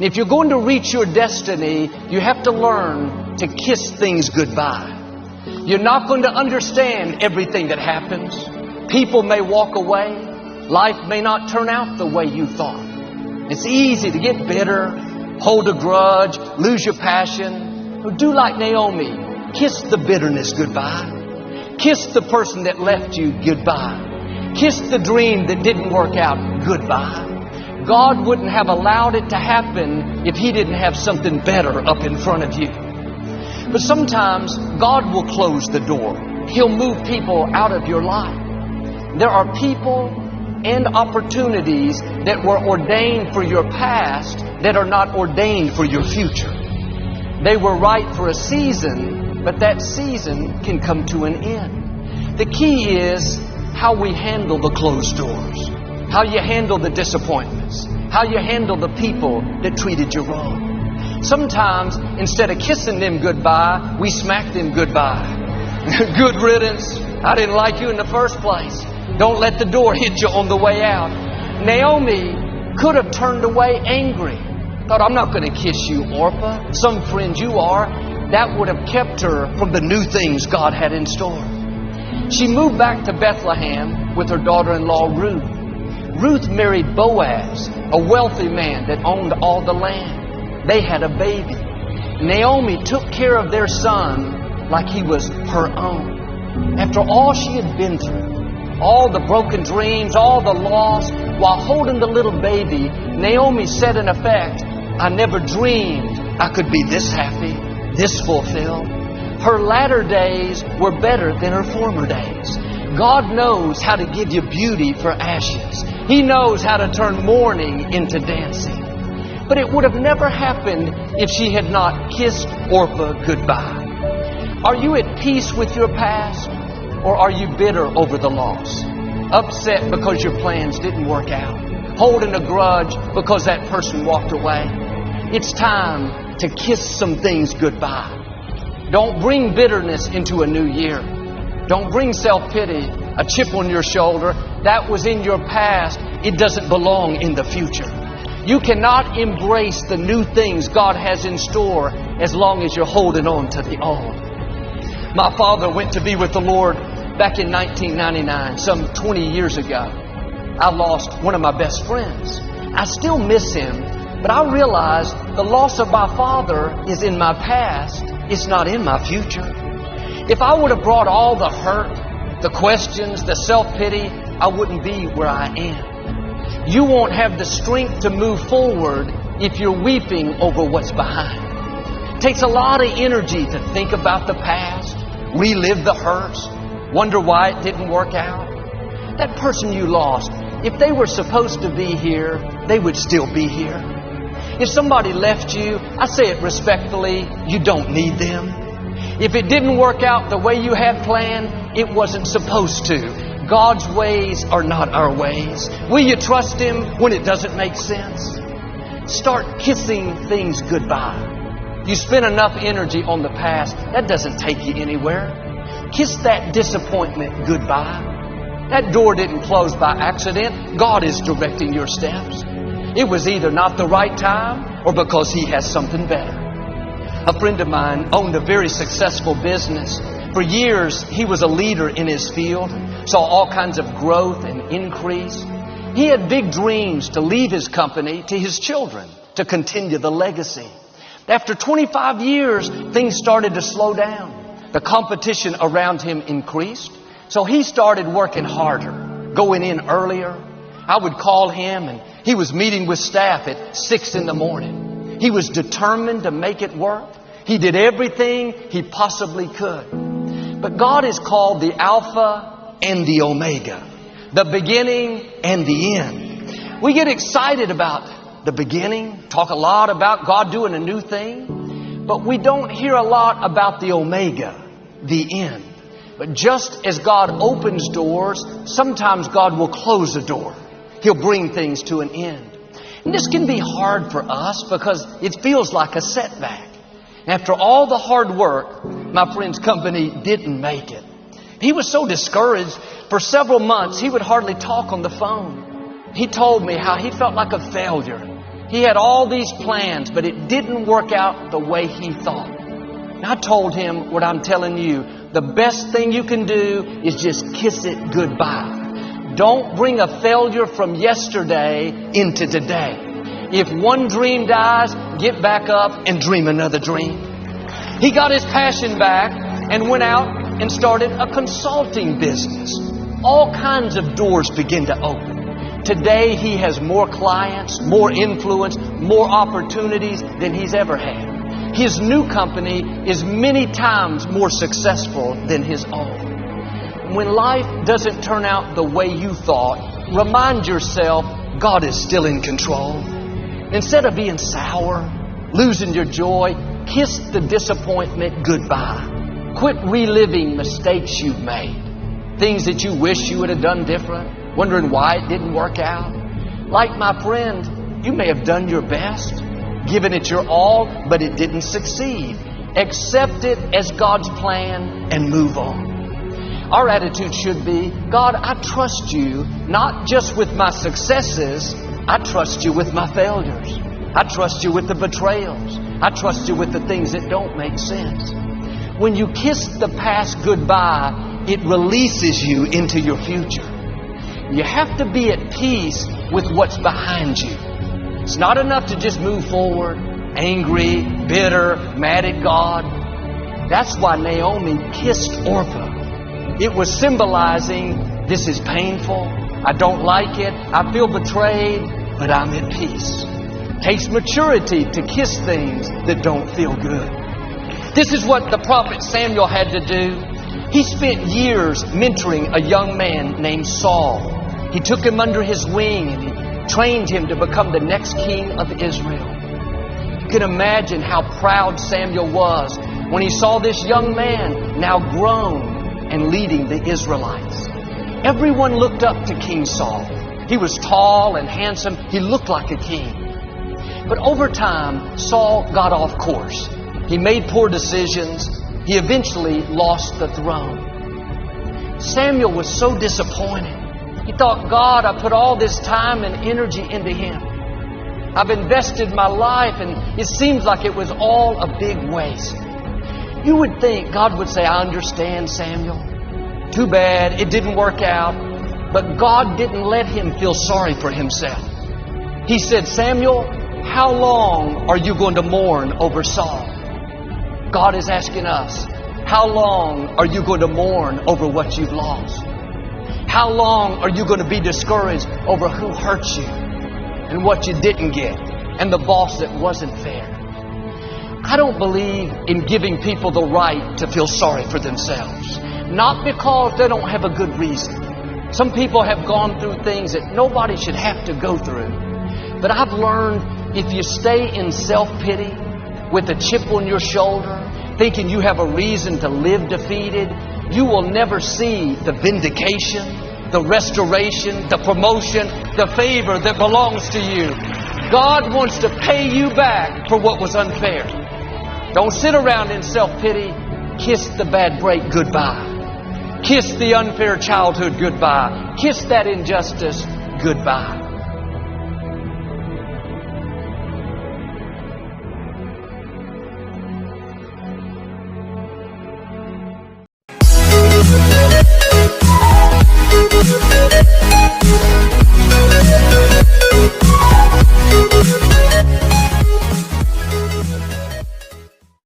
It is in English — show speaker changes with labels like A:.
A: And if you're going to reach your destiny, you have to learn to kiss things goodbye. You're not going to understand everything that happens. People may walk away. Life may not turn out the way you thought. It's easy to get bitter, hold a grudge, lose your passion. Well, do like Naomi. Kiss the bitterness goodbye. Kiss the person that left you goodbye. Kiss the dream that didn't work out goodbye. God wouldn't have allowed it to happen if He didn't have something better up in front of you. But sometimes God will close the door. He'll move people out of your life. There are people and opportunities that were ordained for your past that are not ordained for your future. They were right for a season, but that season can come to an end. The key is how we handle the closed doors, how you handle the disappointments, how you handle the people that treated you wrong. Sometimes, instead of kissing them goodbye, we smack them goodbye. Good riddance. I didn't like you in the first place. Don't let the door hit you on the way out. Naomi could have turned away angry. Thought, I'm not going to kiss you, Orpah. Some friend you are. That would have kept her from the new things God had in store. She moved back to Bethlehem with her daughter-in-law, Ruth. Ruth married Boaz, a wealthy man that owned all the land. They had a baby. Naomi took care of their son like he was her own. After all she had been through, all the broken dreams, all the loss, while holding the little baby, Naomi said in effect, I never dreamed I could be this happy, this fulfilled. Her latter days were better than her former days. God knows how to give you beauty for ashes. He knows how to turn mourning into dancing. But it would have never happened if she had not kissed Orpah goodbye. Are you at peace with your past? Or are you bitter over the loss? Upset because your plans didn't work out? Holding a grudge because that person walked away? It's time to kiss some things goodbye. Don't bring bitterness into a new year. Don't bring self-pity, a chip on your shoulder. That was in your past. It doesn't belong in the future. You cannot embrace the new things God has in store as long as you're holding on to the old. My father went to be with the Lord back in 1999, some 20 years ago. I lost one of my best friends. I still miss him, but I realized the loss of my father is in my past. It's not in my future. If I would have brought all the hurt, the questions, the self-pity, I wouldn't be where I am. You won't have the strength to move forward if you're weeping over what's behind. It takes a lot of energy to think about the past, relive the hurts, wonder why it didn't work out. That person you lost, if they were supposed to be here, they would still be here. If somebody left you, I say it respectfully, you don't need them. If it didn't work out the way you had planned, it wasn't supposed to. God's ways are not our ways. Will you trust Him when it doesn't make sense? Start kissing things goodbye. You spend enough energy on the past, that doesn't take you anywhere. Kiss that disappointment goodbye. That door didn't close by accident. God is directing your steps. It was either not the right time or because He has something better. A friend of mine owned a very successful business. For years, he was a leader in his field, saw all kinds of growth and increase. He had big dreams to leave his company to his children, to continue the legacy. After 25 years, things started to slow down. The competition around him increased. So he started working harder, going in earlier. I would call him and he was meeting with staff at 6 in the morning. He was determined to make it work. He did everything he possibly could. But God is called the Alpha and the Omega, the beginning and the end. We get excited about the beginning, talk a lot about God doing a new thing, but we don't hear a lot about the Omega, the end. But just as God opens doors, sometimes God will close a door. He'll bring things to an end. And this can be hard for us because it feels like a setback. After all the hard work, my friend's company didn't make it. He was so discouraged. For several months, he would hardly talk on the phone. He told me how he felt like a failure. He had all these plans, but it didn't work out the way he thought. And I told him what I'm telling you. The best thing you can do is just kiss it goodbye. Don't bring a failure from yesterday into today. If one dream dies, get back up and dream another dream. He got his passion back and went out and started a consulting business. All kinds of doors began to open. Today he has more clients, more influence, more opportunities than he's ever had. His new company is many times more successful than his own. When life doesn't turn out the way you thought, remind yourself God is still in control. Instead of being sour, losing your joy, kiss the disappointment goodbye. Quit reliving mistakes you've made. Things that you wish you would have done different, wondering why it didn't work out. Like my friend, you may have done your best, given it your all, but it didn't succeed. Accept it as God's plan and move on. Our attitude should be, God, I trust you not just with my successes, I trust you with my failures. I trust you with the betrayals. I trust you with the things that don't make sense. When you kiss the past goodbye, it releases you into your future. You have to be at peace with what's behind you. It's not enough to just move forward, angry, bitter, mad at God. That's why Naomi kissed Orpah. It was symbolizing, this is painful, I don't like it, I feel betrayed, but I'm at peace. It takes maturity to kiss things that don't feel good. This is what the prophet Samuel had to do. He spent years mentoring a young man named Saul. He took him under his wing and he trained him to become the next king of Israel. You can imagine how proud Samuel was when he saw this young man now grown and leading the Israelites. Everyone looked up to King Saul. He was tall and handsome. He looked like a king. But over time, Saul got off course. He made poor decisions. He eventually lost the throne. Samuel was so disappointed. He thought, God, I put all this time and energy into him. I've invested my life and it seems like it was all a big waste. You would think God would say, I understand, Samuel. Too bad, it didn't work out. But God didn't let him feel sorry for himself. He said, Samuel, how long are you going to mourn over Saul? God is asking us, how long are you going to mourn over what you've lost? How long are you going to be discouraged over who hurt you and what you didn't get and the boss that wasn't fair? I don't believe in giving people the right to feel sorry for themselves. Not because they don't have a good reason. Some people have gone through things that nobody should have to go through. But I've learned if you stay in self-pity with a chip on your shoulder, thinking you have a reason to live defeated, you will never see the vindication, the restoration, the promotion, the favor that belongs to you. God wants to pay you back for what was unfair. Don't sit around in self-pity. Kiss the bad break goodbye. Kiss the unfair childhood goodbye. Kiss that injustice goodbye.